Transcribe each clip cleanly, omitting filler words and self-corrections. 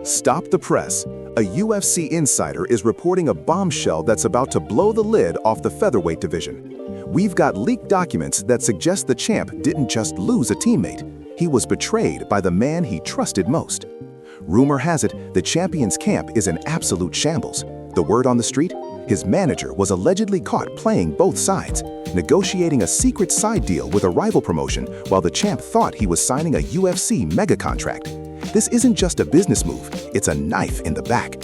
Stop the press. A UFC insider is reporting a bombshell that's about to blow the lid off the featherweight division. We've got leaked documents that suggest the champ didn't just lose a teammate. He was betrayed by the man he trusted most. Rumor has it the champion's camp is in absolute shambles. The word on the street? His manager was allegedly caught playing both sides, negotiating a secret side deal with a rival promotion while the champ thought he was signing a UFC mega contract. This isn't just a business move, it's a knife in the back.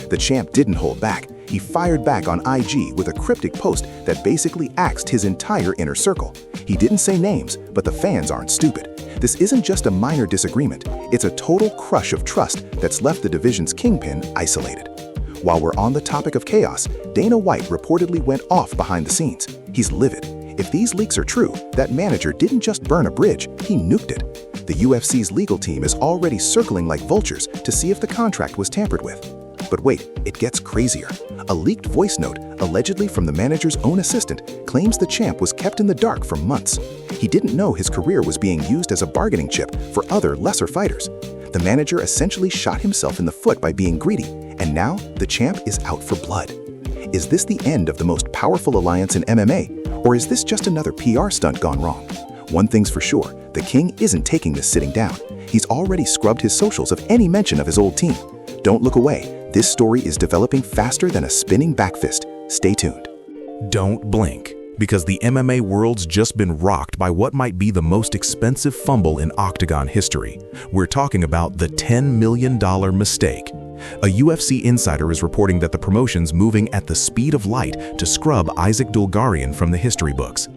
The champ didn't hold back. He fired back on IG with a cryptic post that basically axed his entire inner circle. He didn't say names, but the fans aren't stupid. This isn't just a minor disagreement, it's a total crush of trust that's left the division's kingpin isolated. While we're on the topic of chaos, Dana White reportedly went off behind the scenes. He's livid. If these leaks are true, that manager didn't just burn a bridge, he nuked it. The UFC's legal team is already circling like vultures to see if the contract was tampered with. But wait, it gets crazier. A leaked voice note, allegedly from the manager's own assistant, claims the champ was kept in the dark for months. He didn't know his career was being used as a bargaining chip for other, lesser fighters. The manager essentially shot himself in the foot by being greedy, and now the champ is out for blood. Is this the end of the most powerful alliance in MMA, or is this just another PR stunt gone wrong? One thing's for sure, the king isn't taking this sitting down. He's already scrubbed his socials of any mention of his old team. Don't look away. This story is developing faster than a spinning back fist. Stay tuned. Don't blink, because the MMA world's just been rocked by what might be the most expensive fumble in Octagon history. We're talking about the $10 million mistake. A UFC insider is reporting that the promotion's moving at the speed of light to scrub Isaac Dulgarian from the history books.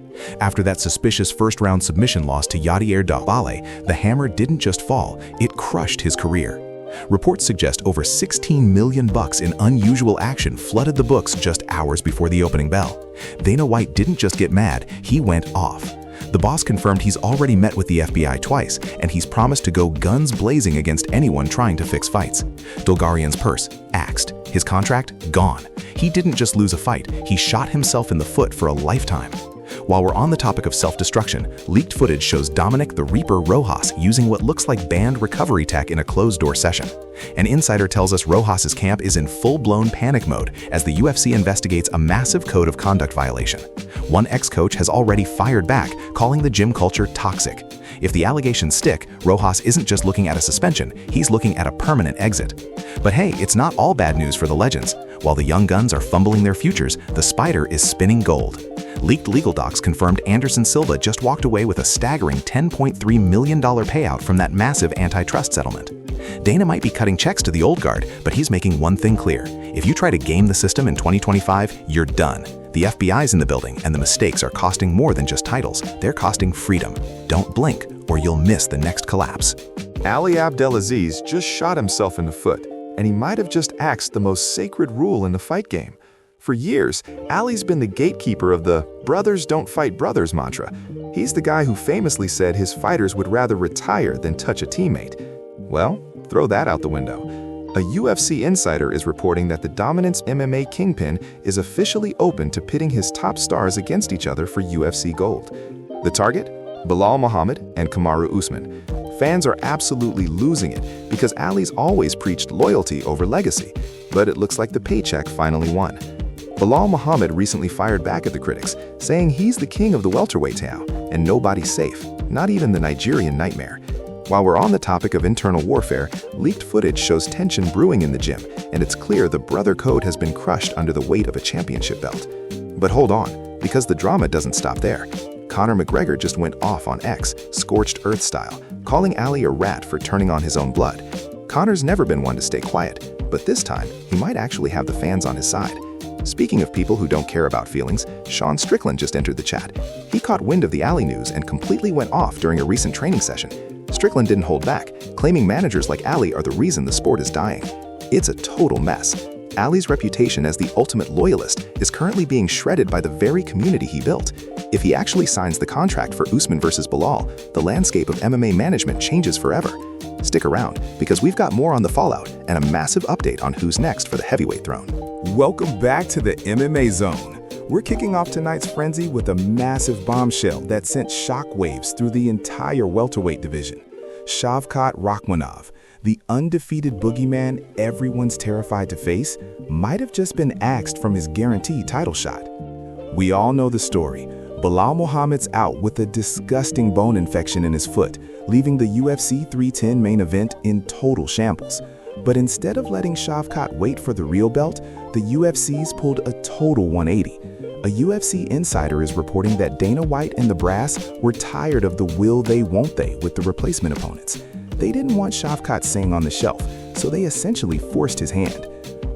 After that suspicious first-round submission loss to Yadier Dagestani, the hammer didn't just fall, it crushed his career. Reports suggest over $16 million in unusual action flooded the books just hours before the opening bell. Dana White didn't just get mad, he went off. The boss confirmed he's already met with the FBI twice, and he's promised to go guns blazing against anyone trying to fix fights. Dulgarian's purse, axed. His contract, gone. He didn't just lose a fight, he shot himself in the foot for a lifetime. While we're on the topic of self-destruction, leaked footage shows Dominic the Reaper Rojas using what looks like banned recovery tech in a closed-door session. An insider tells us Rojas's camp is in full-blown panic mode as the UFC investigates a massive code of conduct violation. One ex-coach has already fired back, calling the gym culture toxic. If the allegations stick, Rojas isn't just looking at a suspension, he's looking at a permanent exit. But hey, it's not all bad news for the legends. While the young guns are fumbling their futures, the spider is spinning gold. Leaked legal docs confirmed Anderson Silva just walked away with a staggering $10.3 million payout from that massive antitrust settlement. Dana might be cutting checks to the old guard, but he's making one thing clear. If you try to game the system in 2025, you're done. The FBI's in the building, and the mistakes are costing more than just titles. They're costing freedom. Don't blink, or you'll miss the next collapse. Ali Abdelaziz just shot himself in the foot, and he might have just axed the most sacred rule in the fight game. For years, Ali's been the gatekeeper of the "brothers don't fight brothers" mantra. He's the guy who famously said his fighters would rather retire than touch a teammate. Well, throw that out the window. A UFC insider is reporting that the Dominance MMA kingpin is officially open to pitting his top stars against each other for UFC gold. The target? Belal Muhammad and Kamaru Usman. Fans are absolutely losing it because Ali's always preached loyalty over legacy, but it looks like the paycheck finally won. Belal Muhammad recently fired back at the critics, saying he's the king of the welterweights now, and nobody's safe, not even the Nigerian Nightmare. While we're on the topic of internal warfare, leaked footage shows tension brewing in the gym, and it's clear the brother code has been crushed under the weight of a championship belt. But hold on, because the drama doesn't stop there. Conor McGregor just went off on X, scorched earth style, calling Ali a rat for turning on his own blood. Conor's never been one to stay quiet, but this time, he might actually have the fans on his side. Speaking of people who don't care about feelings, Sean Strickland just entered the chat. He caught wind of the Ali news and completely went off during a recent training session. Strickland didn't hold back, claiming managers like Ali are the reason the sport is dying. It's a total mess. Ali's reputation as the ultimate loyalist is currently being shredded by the very community he built. If he actually signs the contract for Usman versus Belal, the landscape of MMA management changes forever. Stick around, because we've got more on the fallout and a massive update on who's next for the heavyweight throne. Welcome back to the MMA Zone. We're kicking off tonight's frenzy with a massive bombshell that sent shockwaves through the entire welterweight division. Shavkat Rakhmonov, the undefeated boogeyman everyone's terrified to face might have just been axed from his guaranteed title shot. We all know the story. Bilal Muhammad's out with a disgusting bone infection in his foot, leaving the UFC 310 main event in total shambles. But instead of letting Shavkat wait for the real belt, the UFC's pulled a total 180. A UFC insider is reporting that Dana White and the brass were tired of the will they won't they with the replacement opponents. They didn't want Shavkat staying on the shelf, so they essentially forced his hand.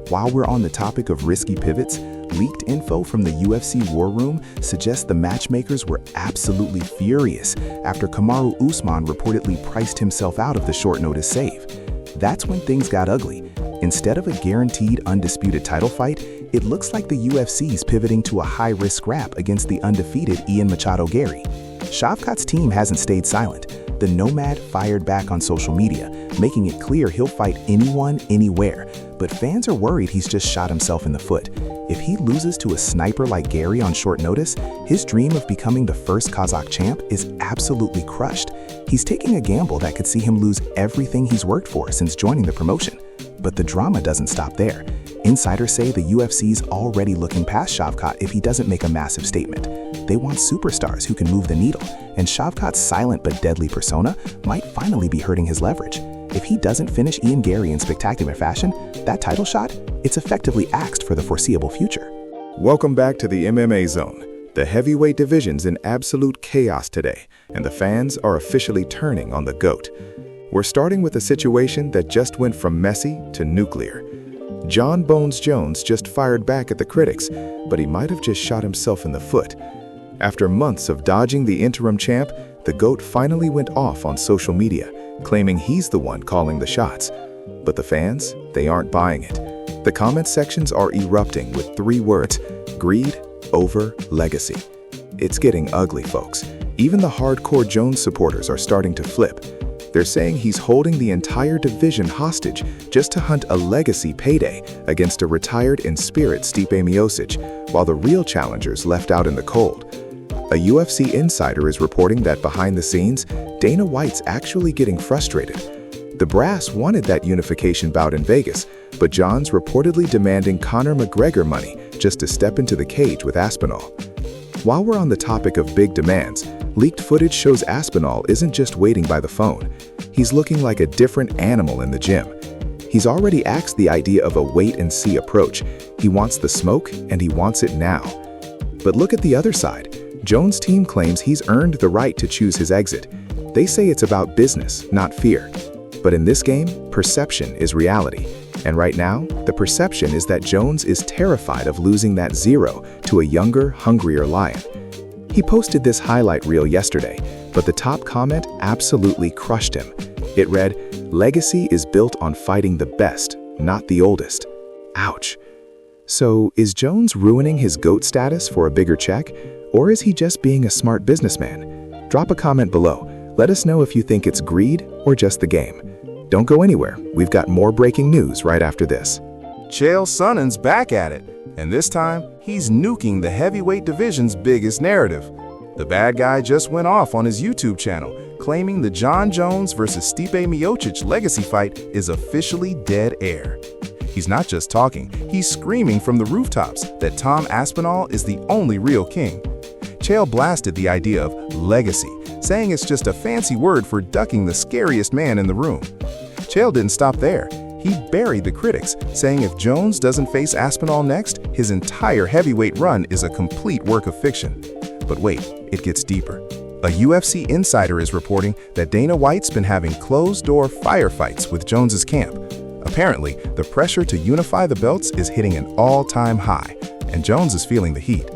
While we're on the topic of risky pivots, leaked info from the UFC War Room suggests the matchmakers were absolutely furious after Kamaru Usman reportedly priced himself out of the short-notice save. That's when things got ugly. Instead of a guaranteed undisputed title fight, it looks like the UFC's pivoting to a high-risk scrap against the undefeated Ian Machado Gary. Shavkat's team hasn't stayed silent. The Nomad fired back on social media, making it clear he'll fight anyone, anywhere. But fans are worried he's just shot himself in the foot. If he loses to a sniper like Gary on short notice, his dream of becoming the first Kazakh champ is absolutely crushed. He's taking a gamble that could see him lose everything he's worked for since joining the promotion. But the drama doesn't stop there. Insiders say the UFC's already looking past Shavkat if he doesn't make a massive statement. They want superstars who can move the needle, and Shavkat's silent but deadly persona might finally be hurting his leverage. If he doesn't finish Ian Gary in spectacular fashion, that title shot, it's effectively axed for the foreseeable future. Welcome back to the MMA Zone. The heavyweight division's in absolute chaos today, and the fans are officially turning on the GOAT. We're starting with a situation that just went from messy to nuclear. John Bones Jones just fired back at the critics, but he might have just shot himself in the foot. After months of dodging the interim champ, the GOAT finally went off on social media, claiming he's the one calling the shots. But the fans, they aren't buying it. The comment sections are erupting with 3 words: greed over legacy. It's getting ugly, folks. Even the hardcore Jones supporters are starting to flip. They're saying he's holding the entire division hostage just to hunt a legacy payday against a retired in spirit Stipe Miocic, while the real challenger's left out in the cold. A UFC insider is reporting that behind the scenes, Dana White's actually getting frustrated. The brass wanted that unification bout in Vegas, but John's reportedly demanding Conor McGregor money just to step into the cage with Aspinall. While we're on the topic of big demands, leaked footage shows Aspinall isn't just waiting by the phone. He's looking like a different animal in the gym. He's already axed the idea of a wait-and-see approach. He wants the smoke, and he wants it now. But look at the other side. Jones' team claims he's earned the right to choose his exit. They say it's about business, not fear. But in this game, perception is reality. And right now, the perception is that Jones is terrified of losing that 0 to a younger, hungrier lion. He posted this highlight reel yesterday, but the top comment absolutely crushed him. It read, "Legacy is built on fighting the best, not the oldest." Ouch. So, is Jones ruining his GOAT status for a bigger check, or is he just being a smart businessman? Drop a comment below. Let us know if you think it's greed or just the game. Don't go anywhere. We've got more breaking news right after this. Chael Sonnen's back at it, and this time, he's nuking the heavyweight division's biggest narrative. The bad guy just went off on his YouTube channel, claiming the John Jones vs. Stipe Miocic legacy fight is officially dead air. He's not just talking, he's screaming from the rooftops that Tom Aspinall is the only real king. Chael blasted the idea of legacy, saying it's just a fancy word for ducking the scariest man in the room. Chael didn't stop there. He buried the critics, saying if Jones doesn't face Aspinall next, his entire heavyweight run is a complete work of fiction. But wait, it gets deeper. A UFC insider is reporting that Dana White's been having closed-door firefights with Jones's camp. Apparently, the pressure to unify the belts is hitting an all-time high, and Jones is feeling the heat.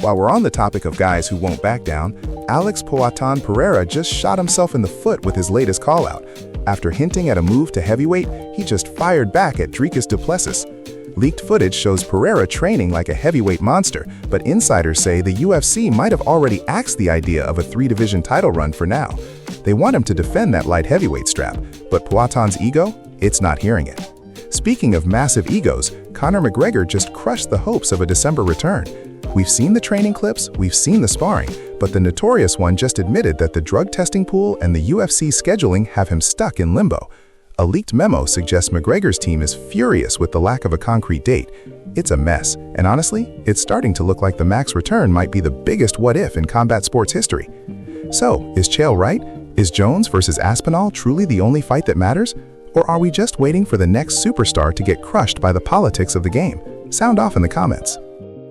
While we're on the topic of guys who won't back down, Alex Poatan Pereira just shot himself in the foot with his latest call-out. After hinting at a move to heavyweight, he just fired back at Dricus du Plessis. Leaked footage shows Pereira training like a heavyweight monster, but insiders say the UFC might have already axed the idea of a 3-division title run for now. They want him to defend that light heavyweight strap, but Poatan's ego? It's not hearing it. Speaking of massive egos, Conor McGregor just crushed the hopes of a December return. We've seen the training clips, we've seen the sparring, but the notorious one just admitted that the drug testing pool and the UFC scheduling have him stuck in limbo. A leaked memo suggests McGregor's team is furious with the lack of a concrete date. It's a mess, and honestly, it's starting to look like the Max return might be the biggest what-if in combat sports history. So, is Chael right? Is Jones versus Aspinall truly the only fight that matters? Or are we just waiting for the next superstar to get crushed by the politics of the game? Sound off in the comments.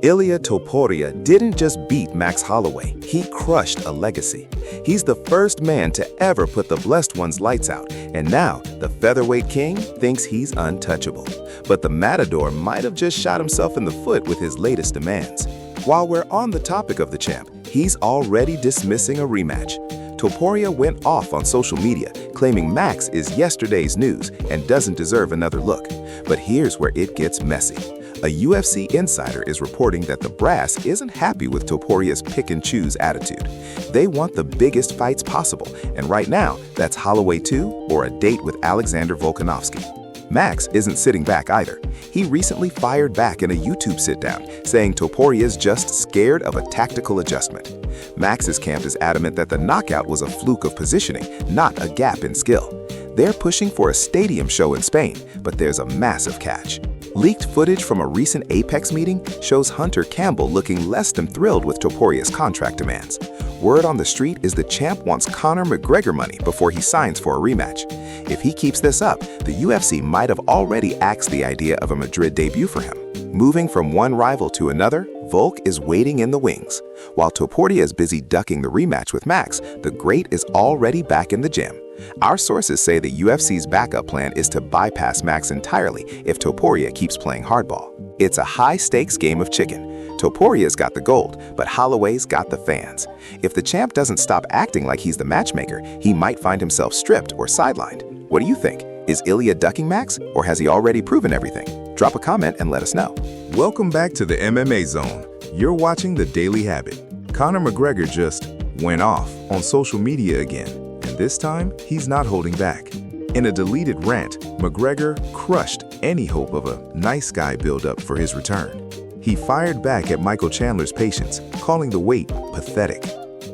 Ilia Topuria didn't just beat Max Holloway, he crushed a legacy. He's the first man to ever put the Blessed One's lights out, and now the featherweight king thinks he's untouchable. But the Matador might have just shot himself in the foot with his latest demands. While we're on the topic of the champ, he's already dismissing a rematch. Topuria went off on social media, claiming Max is yesterday's news and doesn't deserve another look. But here's where it gets messy. A UFC insider is reporting that the brass isn't happy with Topuria's pick-and-choose attitude. They want the biggest fights possible, and right now, that's Holloway 2 or a date with Alexander Volkanovski. Max isn't sitting back either. He recently fired back in a YouTube sit-down, saying Topuria's just scared of a tactical adjustment. Max's camp is adamant that the knockout was a fluke of positioning, not a gap in skill. They're pushing for a stadium show in Spain, but there's a massive catch. Leaked footage from a recent Apex meeting shows Hunter Campbell looking less than thrilled with Topuria's contract demands. Word on the street is the champ wants Conor McGregor money before he signs for a rematch. If he keeps this up, the UFC might have already axed the idea of a Madrid debut for him. Moving from one rival to another, Volk is waiting in the wings. While Topuria is busy ducking the rematch with Max, the Great is already back in the gym. Our sources say the UFC's backup plan is to bypass Max entirely if Topuria keeps playing hardball. It's a high-stakes game of chicken. Topuria's got the gold, but Holloway's got the fans. If the champ doesn't stop acting like he's the matchmaker, he might find himself stripped or sidelined. What do you think? Is Ilia ducking Max, or has he already proven everything? Drop a comment and let us know. Welcome back to the MMA Zone. You're watching The Daily Habit. Conor McGregor just went off on social media again, and this time he's not holding back. In a deleted rant, McGregor crushed any hope of a nice guy build-up for his return. He fired back at Michael Chandler's patience, calling the wait pathetic.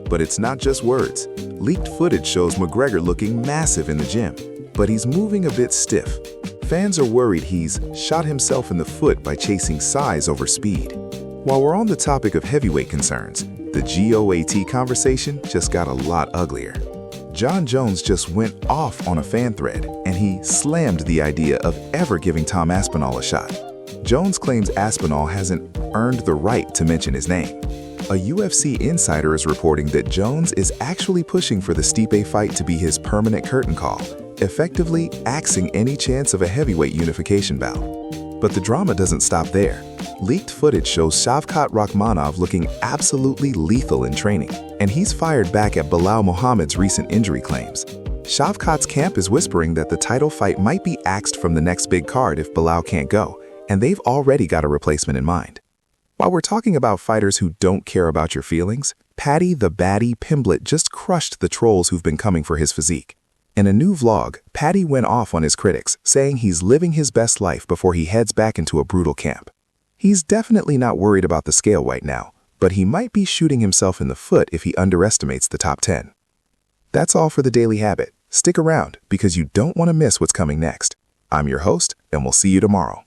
But it's not just words. Leaked footage shows McGregor looking massive in the gym, but he's moving a bit stiff. Fans are worried he's shot himself in the foot by chasing size over speed. While we're on the topic of heavyweight concerns, the GOAT conversation just got a lot uglier. Jon Jones just went off on a fan thread, and he slammed the idea of ever giving Tom Aspinall a shot. Jones claims Aspinall hasn't earned the right to mention his name. A UFC insider is reporting that Jones is actually pushing for the Stipe fight to be his permanent curtain call, effectively axing any chance of a heavyweight unification bout. But the drama doesn't stop there. Leaked footage shows Shavkat Rakhmonov looking absolutely lethal in training, and he's fired back at Belal Muhammad's recent injury claims. Shavkat's camp is whispering that the title fight might be axed from the next big card if Belal can't go, and they've already got a replacement in mind. While we're talking about fighters who don't care about your feelings, Paddy the Baddy Pimblett just crushed the trolls who've been coming for his physique. In a new vlog, Paddy went off on his critics, saying he's living his best life before he heads back into a brutal camp. He's definitely not worried about the scale right now, but he might be shooting himself in the foot if he underestimates the top 10. That's all for the Daily Habit. Stick around because you don't want to miss what's coming next. I'm your host, and we'll see you tomorrow.